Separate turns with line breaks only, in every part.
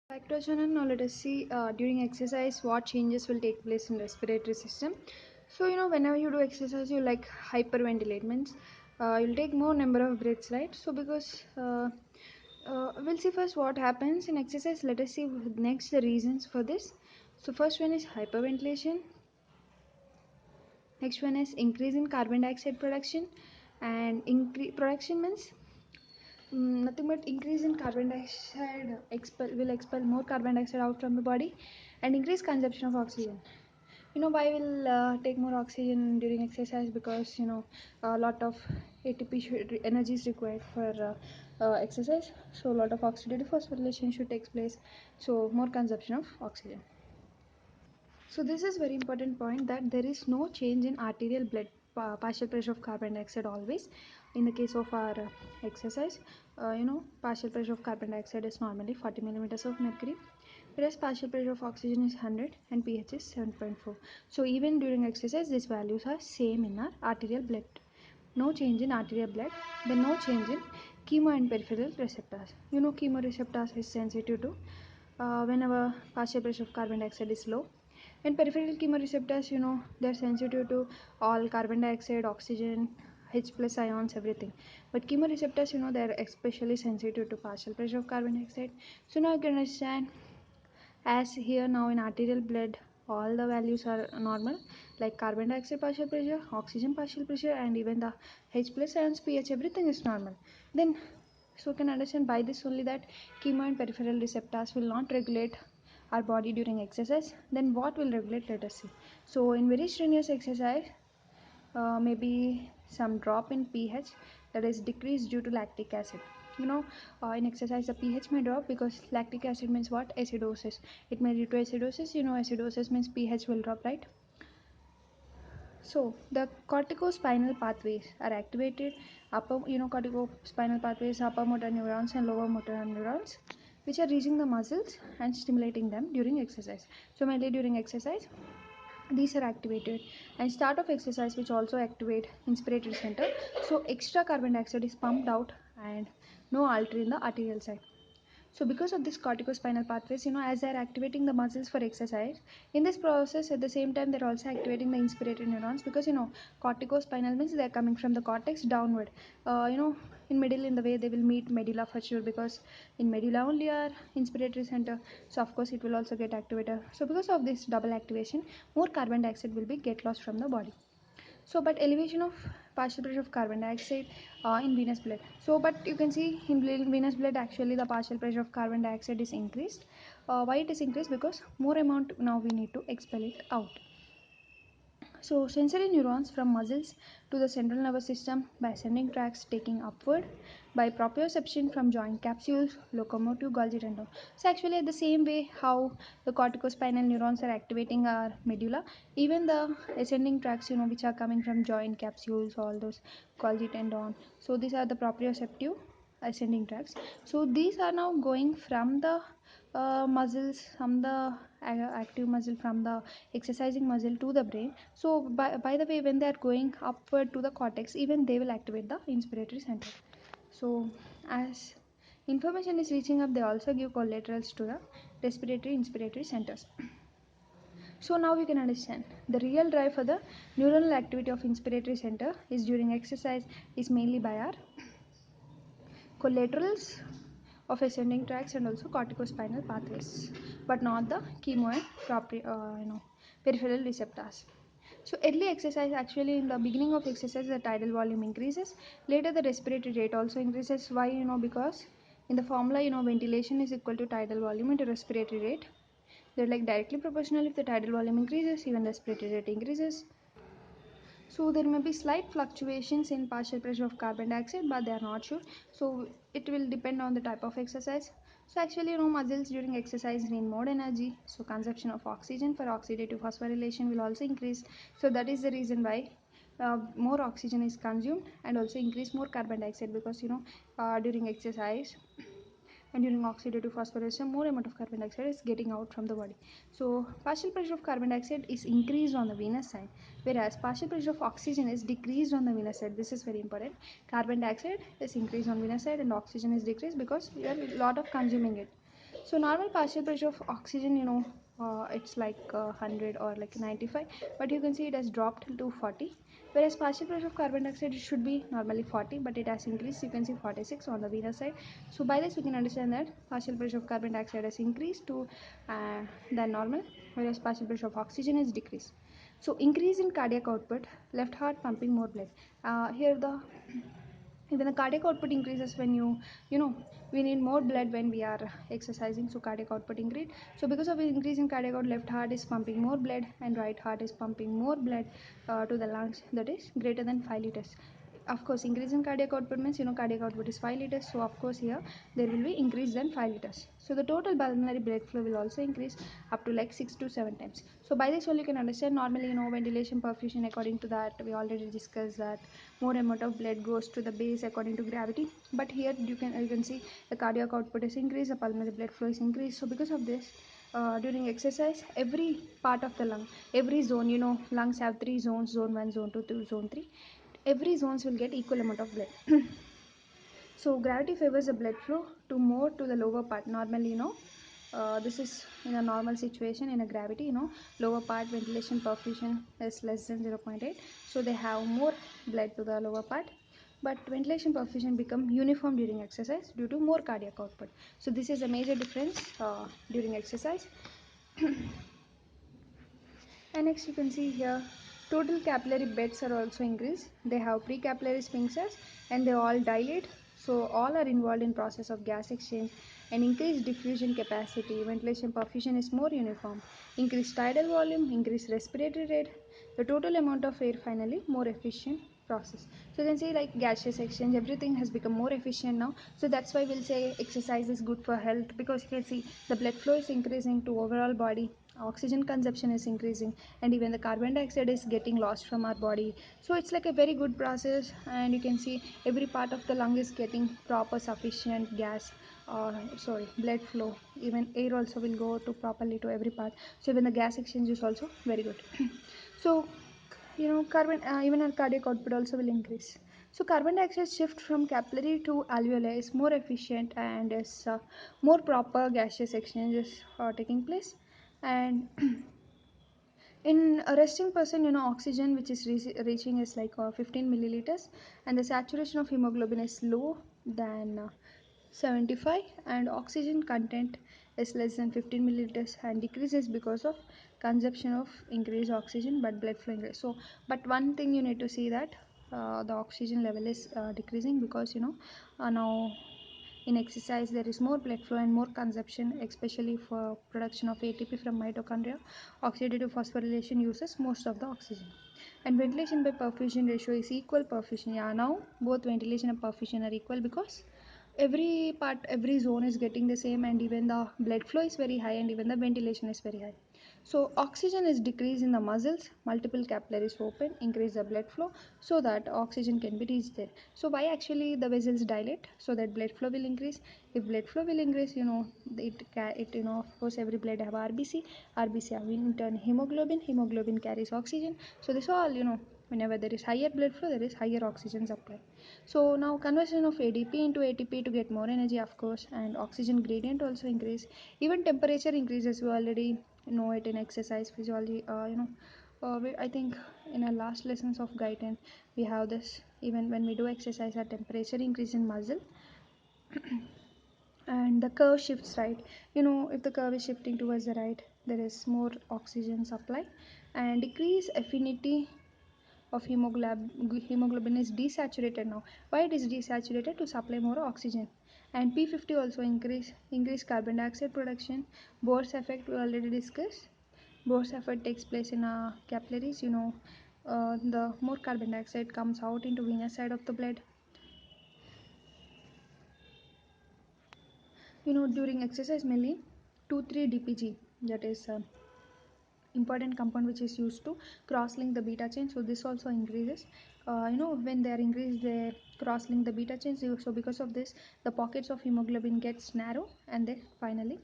Back to our channel. Now let us see during exercise what changes will take place in respiratory system. So whenever you do exercise, you like hyperventilate means you'll take more number of breaths, right? So because we'll see first what happens in exercise. Let us see next the reasons for this. So first one is hyperventilation. Next one is increase in carbon dioxide production, and increase production means nothing but increase in carbon dioxide will expel more carbon dioxide out from the body, and increase consumption of oxygen. Why will take more oxygen during exercise? Because a lot of ATP energy is required for exercise, so a lot of oxidative phosphorylation should take place, so more consumption of oxygen. So this is very important point, that there is no change in arterial blood partial pressure of carbon dioxide always. In the case of our exercise, partial pressure of carbon dioxide is normally 40 millimeters of mercury, whereas partial pressure of oxygen is 100 and pH is 7.4. So even during exercise, these values are same in our arterial blood. No change in arterial blood, then no change in chemo and peripheral receptors. Chemoreceptors is sensitive to whenever partial pressure of carbon dioxide is low, and peripheral chemoreceptors, they're sensitive to all carbon dioxide, oxygen, H plus ions, everything. But chemoreceptors, they're especially sensitive to partial pressure of carbon dioxide. So now you can understand, as here now in arterial blood, all the values are normal, like carbon dioxide partial pressure, oxygen partial pressure, and even the H plus ions, pH, everything is normal. Then so you can understand by this only that chemo and peripheral receptors will not regulate our body during exercise. Then what will regulate? Let us see. So in very strenuous exercise, maybe some drop in pH, that is decreased due to lactic acid. In exercise the pH may drop because lactic acid means what? Acidosis. It may lead to acidosis. Acidosis means pH will drop, right? So the corticospinal pathways are activated. Corticospinal pathways, upper motor neurons and lower motor neurons, which are reaching the muscles and stimulating them during exercise. So mainly during exercise, these are activated, and start of exercise which also activate inspiratory center. So extra carbon dioxide is pumped out and no alter in the arterial side. So because of this corticospinal pathways, as they are activating the muscles for exercise, in this process at the same time they're also activating the inspiratory neurons, because corticospinal means they're coming from the cortex downward. In middle, in the way they will meet medulla for sure, because in medulla only are inspiratory center. So of course it will also get activated. So because of this double activation, more carbon dioxide will be get lost from the body. So but elevation of partial pressure of carbon dioxide in venous blood. So but you can see in venous blood, actually the partial pressure of carbon dioxide is increased. Why it is increased? Because more amount now we need to expel it out. So sensory neurons from muscles to the central nervous system by ascending tracts taking upward, by proprioception from joint capsules, locomotive Golgi tendon. So actually the same way how the corticospinal neurons are activating our medulla, even the ascending tracts, which are coming from joint capsules, all those Golgi tendon. So these are the proprioceptive ascending tracts. So these are now going from the muscles, from the active muscle, from the exercising muscle to the brain. So by the way, when they are going upward to the cortex, even they will activate the inspiratory center. So as information is reaching up, they also give collaterals to the respiratory inspiratory centers. So now we can understand the real drive for the neuronal activity of inspiratory center is during exercise is mainly by our collaterals of ascending tracts and also corticospinal pathways, but not the chemo and peripheral receptors. So early exercise, actually in the beginning of exercise the tidal volume increases, later the respiratory rate also increases. Why? Because in the formula, ventilation is equal to tidal volume into respiratory rate. They're like directly proportional. If the tidal volume increases, even the respiratory rate increases. So there may be slight fluctuations in partial pressure of carbon dioxide, but they are not sure. So it will depend on the type of exercise. So actually, muscles during exercise need more energy. So consumption of oxygen for oxidative phosphorylation will also increase. So that is the reason why more oxygen is consumed, and also increase more carbon dioxide, because during exercise and during oxidative phosphorylation, more amount of carbon dioxide is getting out from the body. So partial pressure of carbon dioxide is increased on the venous side, whereas partial pressure of oxygen is decreased on the venous side. This is very important. Carbon dioxide is increased on venous side and oxygen is decreased because you are a lot of consuming it. So normal partial pressure of oxygen, it's like 100 or like 95, but you can see it has dropped to 40. Whereas partial pressure of carbon dioxide, it should be normally 40, but it has increased. You can see 46 on the venous side. So by this we can understand that partial pressure of carbon dioxide has increased to than normal, whereas partial pressure of oxygen is decreased. So increase in cardiac output, left heart pumping more blood. Here the even the cardiac output increases when you know we need more blood when we are exercising, so cardiac output increase. So because of increase in cardiac output, left heart is pumping more blood and right heart is pumping more blood to the lungs, that is greater than 5 liters. Of course, increase in cardiac output means cardiac output is 5 liters, so of course here there will be increase than 5 liters. So the total pulmonary blood flow will also increase up to like 6 to 7 times. So by this all you can understand, normally ventilation perfusion, according to that we already discussed that more amount of blood goes to the base according to gravity, but here you can see the cardiac output is increased, the pulmonary blood flow is increased. So because of this, during exercise, every part of the lung, every zone, lungs have three zones: zone 1, zone 2, zone 3. Every zones will get equal amount of blood. So gravity favors the blood flow to more to the lower part. Normally, this is in a normal situation. In a gravity, lower part ventilation perfusion is less than 0.8, so they have more blood to the lower part. But ventilation perfusion become uniform during exercise due to more cardiac output. So this is a major difference during exercise. And next you can see here, total capillary beds are also increased. They have precapillary sphincters and they all dilate. So all are involved in process of gas exchange and increased diffusion capacity. Ventilation perfusion is more uniform. Increased tidal volume, increased respiratory rate. The total amount of air finally more efficient process. So you can see like gaseous exchange, everything has become more efficient now. So that's why we'll say exercise is good for health, because you can see the blood flow is increasing to overall body, oxygen consumption is increasing, and even the carbon dioxide is getting lost from our body. So it's like a very good process, and you can see every part of the lung is getting proper sufficient gas, blood flow. Even air also will go to properly to every part. So even the gas exchange is also very good. So carbon even our cardiac output also will increase. So carbon dioxide shift from capillary to alveoli is more efficient, and is more proper gaseous exchanges taking place. And in a resting person, oxygen which is reaching is like 15 milliliters, and the saturation of hemoglobin is low than 75, and oxygen content is less than 15 milliliters and decreases because of consumption of increased oxygen but blood flow increase. So but one thing you need to see that the oxygen level is decreasing, because now in exercise there is more blood flow and more consumption, especially for production of ATP from mitochondria. Oxidative phosphorylation uses most of the oxygen. And ventilation by perfusion ratio is equal perfusion. Yeah, now both ventilation and perfusion are equal, because every part, every zone is getting the same, and even the blood flow is very high and even the ventilation is very high. So oxygen is decreased in the muscles, multiple capillaries open, increase the blood flow so that oxygen can be reached there. So why actually the vessels dilate? So that blood flow will increase. If blood flow will increase, of course every blood have RBC, RBC have in turn hemoglobin, hemoglobin carries oxygen. So this all, whenever there is higher blood flow, there is higher oxygen supply. So now conversion of ADP into ATP to get more energy, of course, and oxygen gradient also increase. Even temperature increases. We already know it in exercise physiology. I think in our last lessons of guidance we have this. Even when we do exercise, our temperature increase in muscle, and the curve shifts right. If the curve is shifting towards the right, there is more oxygen supply, and decrease affinity of hemoglobin is desaturated now. Why it is desaturated? To supply more oxygen. And P50 also increase carbon dioxide production. Bohr's effect we already discussed. Bohr's effect takes place in capillaries. The more carbon dioxide comes out into venous side of the blood. During exercise mainly 2,3-DPG, that is important compound which is used to cross link the beta chain. So this also increases. When they are increased, they cross link the beta chain. So because of this, the pockets of hemoglobin gets narrow, and they finally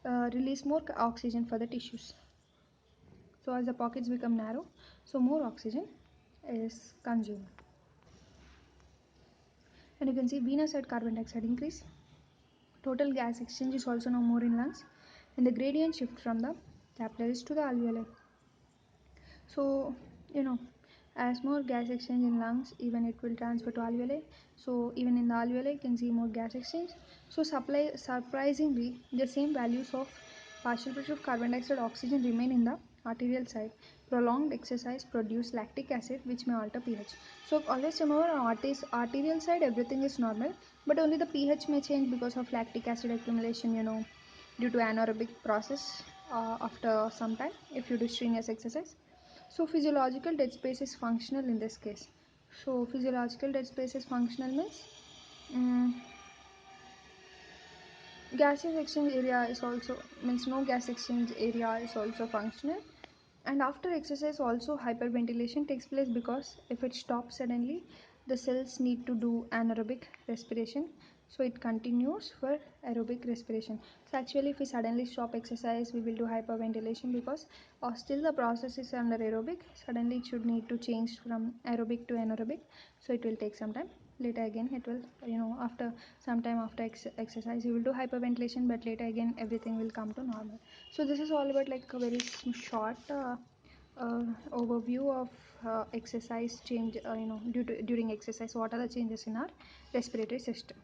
release more oxygen for the tissues. So as the pockets become narrow, so more oxygen is consumed. And you can see venous side carbon dioxide increase Total gas exchange is also no more in lungs, and the gradient shift from the capillaries to the alveoli. So, you know, as more gas exchange in lungs, even it will transfer to alveoli. So, even in the alveoli, you can see more gas exchange. So, surprisingly, the same values of partial pressure of carbon dioxide, oxygen remain in the arterial side. Prolonged exercise produce lactic acid, which may alter pH. So, always remember on arterial side, everything is normal, but only the pH may change because of lactic acid accumulation, due to anaerobic process after some time if you do strenuous exercise. So physiological dead space is functional in this case. So physiological dead space is functional means um, gaseous exchange area is also means no gas exchange area is also functional. And after exercise also hyperventilation takes place, because if it stops suddenly, the cells need to do anaerobic respiration, so it continues for aerobic respiration. So actually if we suddenly stop exercise, we will do hyperventilation, because still the process is under aerobic. Suddenly it should need to change from aerobic to anaerobic, so it will take some time. Later again it will, after some time after exercise you will do hyperventilation, but later again everything will come to normal. So this is all about like a very short overview of exercise change, during exercise, what are the changes in our respiratory system.